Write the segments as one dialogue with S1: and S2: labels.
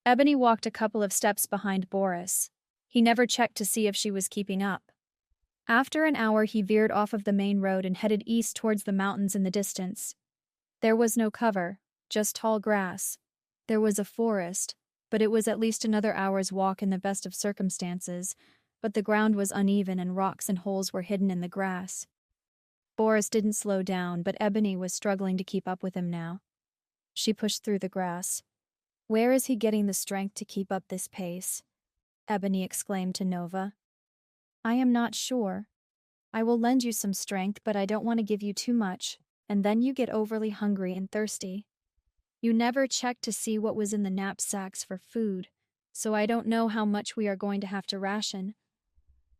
S1: Ebony walked a couple of steps behind Boris. He never checked to see if she was keeping up. After an hour, he veered off of the main road and headed east towards the mountains in the distance. There was no cover, just tall grass. There was a forest, but it was at least another hour's walk in the best of circumstances, but the ground was uneven and rocks and holes were hidden in the grass. Boris didn't slow down, but Ebony was struggling to keep up with him now. She pushed through the grass. "Where is he getting the strength to keep up this pace?" Ebony exclaimed to Nova. "I am not sure. I will lend you some strength, but I don't want to give you too much, and then you get overly hungry and thirsty. You never checked to see what was in the knapsacks for food, so I don't know how much we are going to have to ration."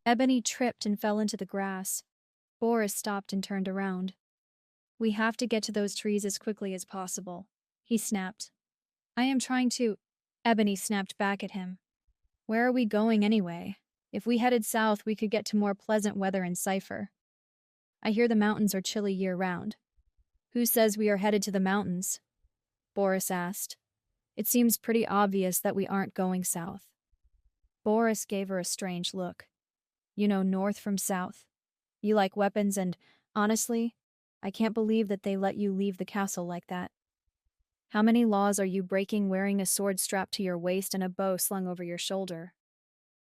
S1: Ebony tripped and fell into the grass. Boris stopped and turned around. "We have to get to those trees as quickly as possible," he snapped. "I am trying to—" Ebony snapped back at him. "Where are we going anyway? If we headed south, we could get to more pleasant weather in Cypher. I hear the mountains are chilly year-round." "Who says we are headed to the mountains?" Boris asked. "It seems pretty obvious that we aren't going south." Boris gave her a strange look. "You know north from south. You like weapons and, honestly, I can't believe that they let you leave the castle like that. How many laws are you breaking wearing a sword strapped to your waist and a bow slung over your shoulder?"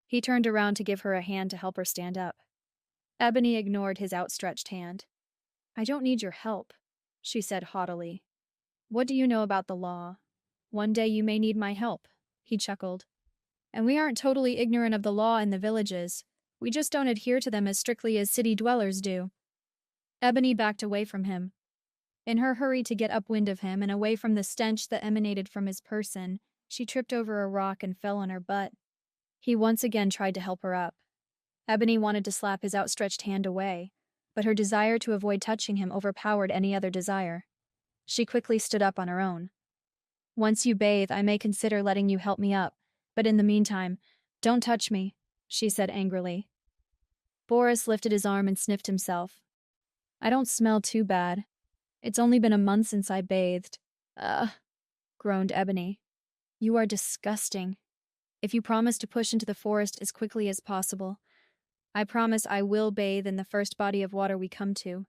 S1: He turned around to give her a hand to help her stand up. Ebony ignored his outstretched hand. "I don't need your help," she said haughtily. "What do you know about the law? One day you may need my help," he chuckled. "And we aren't totally ignorant of the law in the villages. We just don't adhere to them as strictly as city dwellers do." Ebony backed away from him. In her hurry to get upwind of him and away from the stench that emanated from his person, she tripped over a rock and fell on her butt. He once again tried to help her up. Ebony wanted to slap his outstretched hand away, but her desire to avoid touching him overpowered any other desire. She quickly stood up on her own. "Once you bathe, I may consider letting you help me up, but in the meantime, don't touch me," she said angrily. Boris lifted his arm and sniffed himself. "I don't smell too bad. It's only been a month since I bathed." Ugh, groaned Ebony. "You are disgusting. If you promise to push into the forest as quickly as possible, I promise I will bathe in the first body of water we come to."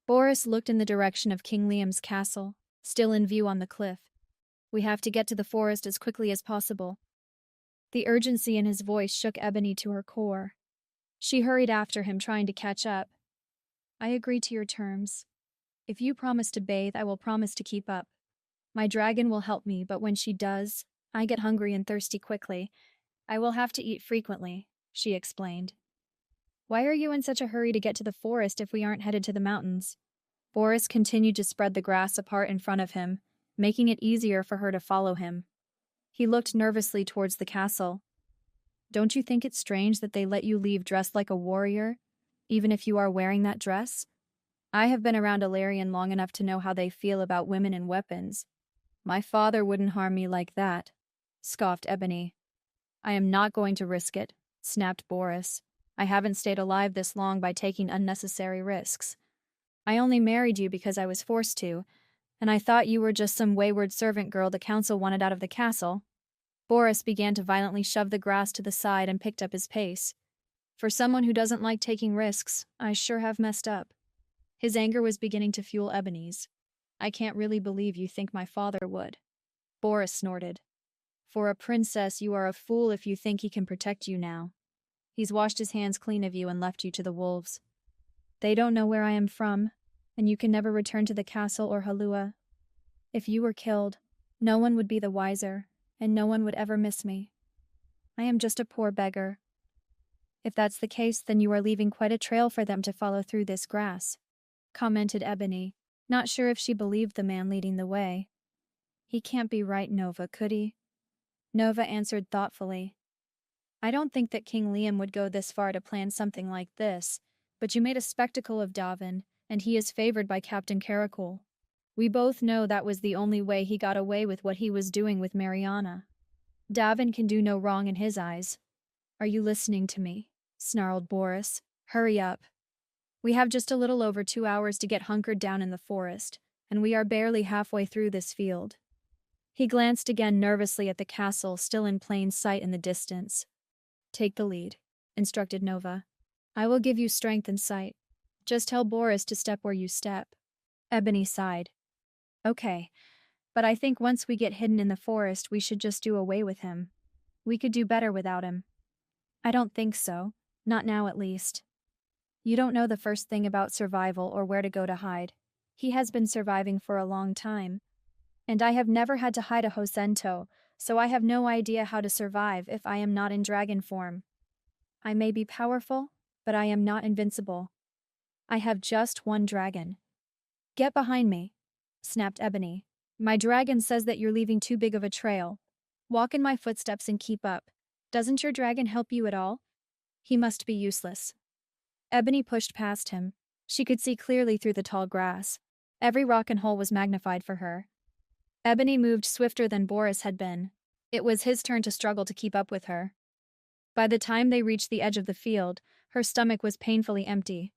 S1: Boris looked in the direction of King Liam's castle, still in view on the cliff. "We have to get to the forest as quickly as possible." The urgency in his voice shook Ebony to her core. She hurried after him, trying to catch up. "I agree to your terms. If you promise to bathe, I will promise to keep up. My dragon will help me, but when she does, I get hungry and thirsty quickly. I will have to eat frequently," she explained. "Why are you in such a hurry to get to the forest if we aren't headed to the mountains?" Boris continued to spread the grass apart in front of him, making it easier for her to follow him. He looked nervously towards the castle. "Don't you think it's strange that they let you leave dressed like a warrior, even if you are wearing that dress? I have been around Alarion long enough to know how they feel about women and weapons. My father wouldn't harm me like that," scoffed Ebony. "I am not going to risk it," snapped Boris. "I haven't stayed alive this long by taking unnecessary risks. I only married you because I was forced to, and I thought you were just some wayward servant girl the council wanted out of the castle." Boris began to violently shove the grass to the side and picked up his pace. "For someone who doesn't like taking risks, I sure have messed up." His anger was beginning to fuel Ebony's. "I can't really believe you think my father would." Boris snorted. "For a princess, you are a fool if you think he can protect you now. He's washed his hands clean of you and left you to the wolves. They don't know where I am from, and you can never return to the castle or Halua. If you were killed, no one would be the wiser, and no one would ever miss me. I am just a poor beggar." "If that's the case, then you are leaving quite a trail for them to follow through this grass," commented Ebony, not sure if she believed the man leading the way. "He can't be right, Nova, could he?" Nova answered thoughtfully. "I don't think that King Liam would go this far to plan something like this, but you made a spectacle of Davin, and he is favored by Captain Caracol. We both know that was the only way he got away with what he was doing with Mariana. Davin can do no wrong in his eyes." "Are you listening to me?" snarled Boris. "Hurry up. We have just a little over 2 hours to get hunkered down in the forest, and we are barely halfway through this field." He glanced again nervously at the castle, still in plain sight in the distance. Take the lead, instructed Nova. I will give you strength and sight. Just tell Boris to step where you step. Ebony sighed. Okay, but I think once we get hidden in the forest, we should just do away with him. We could do better without him. I don't think so. Not now, at least. You don't know the first thing about survival or where to go to hide. He has been surviving for a long time. And I have never had to hide a Hosento, so I have no idea how to survive if I am not in dragon form. I may be powerful, but I am not invincible. I have just one dragon. Get behind me, snapped Ebony. My dragon says that you're leaving too big of a trail. Walk in my footsteps and keep up. Doesn't your dragon help you at all? He must be useless. Ebony pushed past him. She could see clearly through the tall grass. Every rock and hole was magnified for her. Ebony moved swifter than Boris had been. It was his turn to struggle to keep up with her. By the time they reached the edge of the field, her stomach was painfully empty.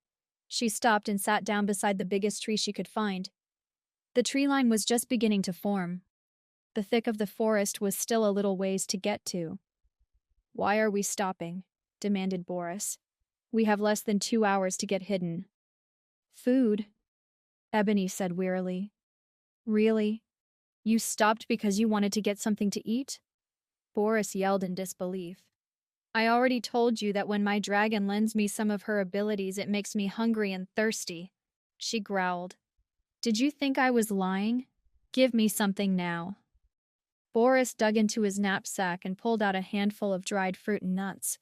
S1: She stopped and sat down beside the biggest tree she could find. The tree line was just beginning to form. The thick of the forest was still a little ways to get to. Why are we stopping? Demanded Boris. We have less than 2 hours to get hidden. Food, Ebony said wearily. Really? You stopped because you wanted to get something to eat? Boris yelled in disbelief. I already told you that when my dragon lends me some of her abilities, it makes me hungry and thirsty, she growled. Did you think I was lying? Give me something now. Boris dug into his knapsack and pulled out a handful of dried fruit and nuts.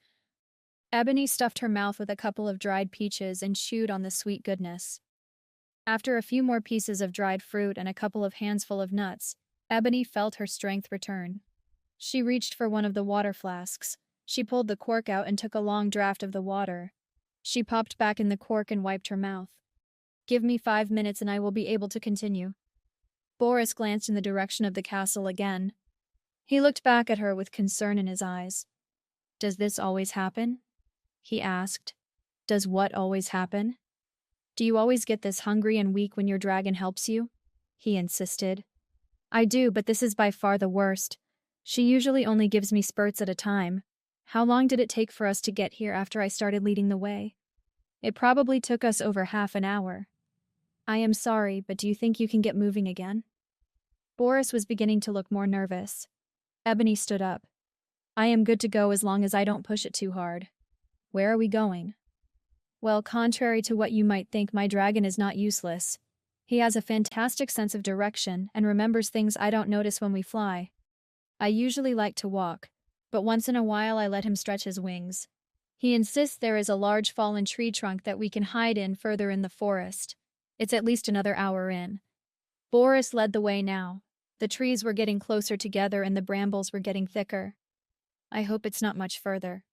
S1: Ebony stuffed her mouth with a couple of dried peaches and chewed on the sweet goodness. After a few more pieces of dried fruit and a couple of handsful of nuts, Ebony felt her strength return. She reached for one of the water flasks. She pulled the cork out and took a long draught of the water. She popped back in the cork and wiped her mouth. Give me 5 minutes and I will be able to continue. Boris glanced in the direction of the castle again. He looked back at her with concern in his eyes. Does this always happen? He asked. Does what always happen? Do you always get this hungry and weak when your dragon helps you? He insisted. I do, but this is by far the worst. She usually only gives me spurts at a time. How long did it take for us to get here after I started leading the way? It probably took us over half an hour. I am sorry, but do you think you can get moving again? Boris was beginning to look more nervous. Ebony stood up. I am good to go as long as I don't push it too hard. Where are we going? Well, contrary to what you might think, my dragon is not useless. He has a fantastic sense of direction and remembers things I don't notice when we fly. I usually like to walk, but once in a while I let him stretch his wings. He insists there is a large fallen tree trunk that we can hide in further in the forest. It's at least another hour in. Boris led the way now. The trees were getting closer together and the brambles were getting thicker. I hope it's not much further.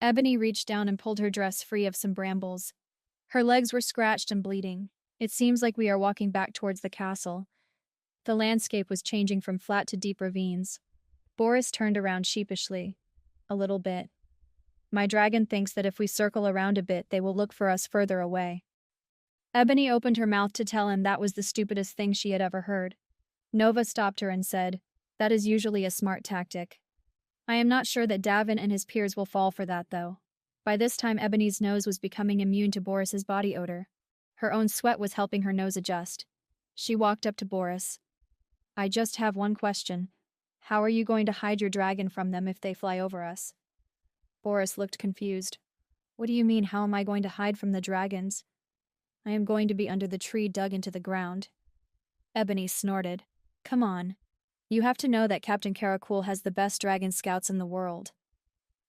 S1: Ebony reached down and pulled her dress free of some brambles. Her legs were scratched and bleeding. It seems like we are walking back towards the castle. The landscape was changing from flat to deep ravines. Boris turned around sheepishly. A little bit. My dragon thinks that if we circle around a bit, they will look for us further away. Ebony opened her mouth to tell him that was the stupidest thing she had ever heard. Nova stopped her and said, That is usually a smart tactic. I am not sure that Davin and his peers will fall for that, though. By this time, Ebony's nose was becoming immune to Boris's body odor. Her own sweat was helping her nose adjust. She walked up to Boris. I just have one question. How are you going to hide your dragon from them if they fly over us? Boris looked confused. What do you mean, how am I going to hide from the dragons? I am going to be under the tree dug into the ground. Ebony snorted. Come on. You have to know that Captain Karakul has the best dragon scouts in the world.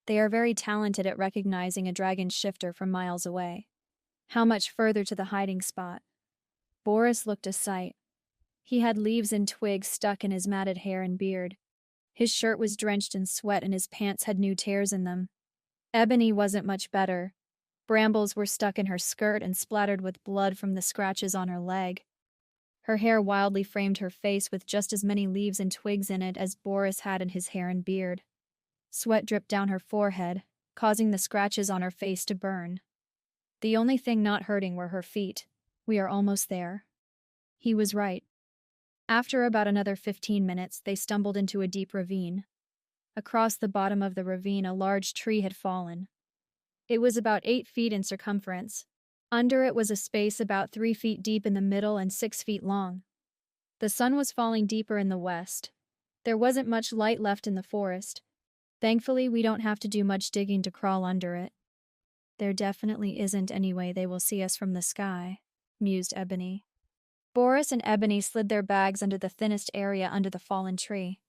S1: They are very talented at recognizing a dragon shifter from miles away. How much further to the hiding spot? Boris looked a sight. He had leaves and twigs stuck in his matted hair and beard. His shirt was drenched in sweat and his pants had new tears in them. Ebony wasn't much better. Brambles were stuck in her skirt and splattered with blood from the scratches on her leg. Her hair wildly framed her face with just as many leaves and twigs in it as Boris had in his hair and beard. Sweat dripped down her forehead, causing the scratches on her face to burn. The only thing not hurting were her feet. We are almost there. He was right. After about another 15 minutes, they stumbled into a deep ravine. Across the bottom of the ravine, a large tree had fallen. It was about 8 feet in circumference. Under it was a space about 3 feet deep in the middle and 6 feet long. The sun was falling deeper in the west. There wasn't much light left in the forest. Thankfully, we don't have to do much digging to crawl under it. There definitely isn't any way they will see us from the sky, mused Ebony. Boris and Ebony slid their bags under the thinnest area under the fallen tree.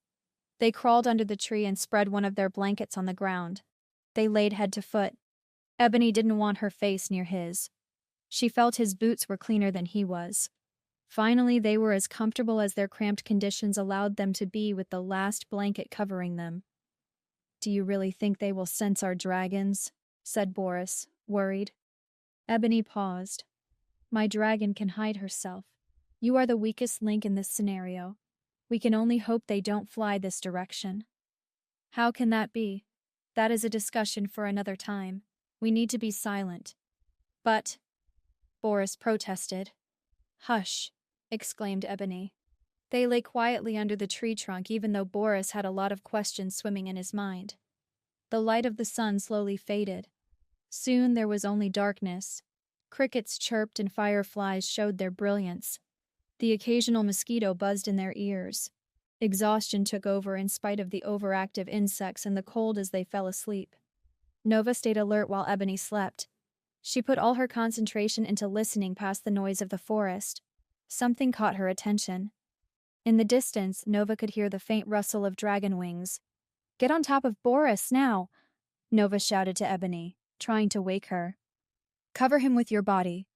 S1: They crawled under the tree and spread one of their blankets on the ground. They laid head to foot. Ebony didn't want her face near his. She felt his boots were cleaner than he was. Finally, they were as comfortable as their cramped conditions allowed them to be with the last blanket covering them. "Do you really think they will sense our dragons?" said Boris, worried. Ebony paused. "My dragon can hide herself. You are the weakest link in this scenario. We can only hope they don't fly this direction." "How can that be?" "That is a discussion for another time. We need to be silent." "But," Boris protested. "Hush," exclaimed Ebony. They lay quietly under the tree trunk even though Boris had a lot of questions swimming in his mind. The light of the sun slowly faded. Soon there was only darkness. Crickets chirped and fireflies showed their brilliance. The occasional mosquito buzzed in their ears. Exhaustion took over in spite of the overactive insects and the cold as they fell asleep. Nova stayed alert while Ebony slept. She put all her concentration into listening past the noise of the forest. Something caught her attention. In the distance, Nova could hear the faint rustle of dragon wings. "Get on top of Boris, now!" Nova shouted to Ebony, trying to wake her. "Cover him with your body.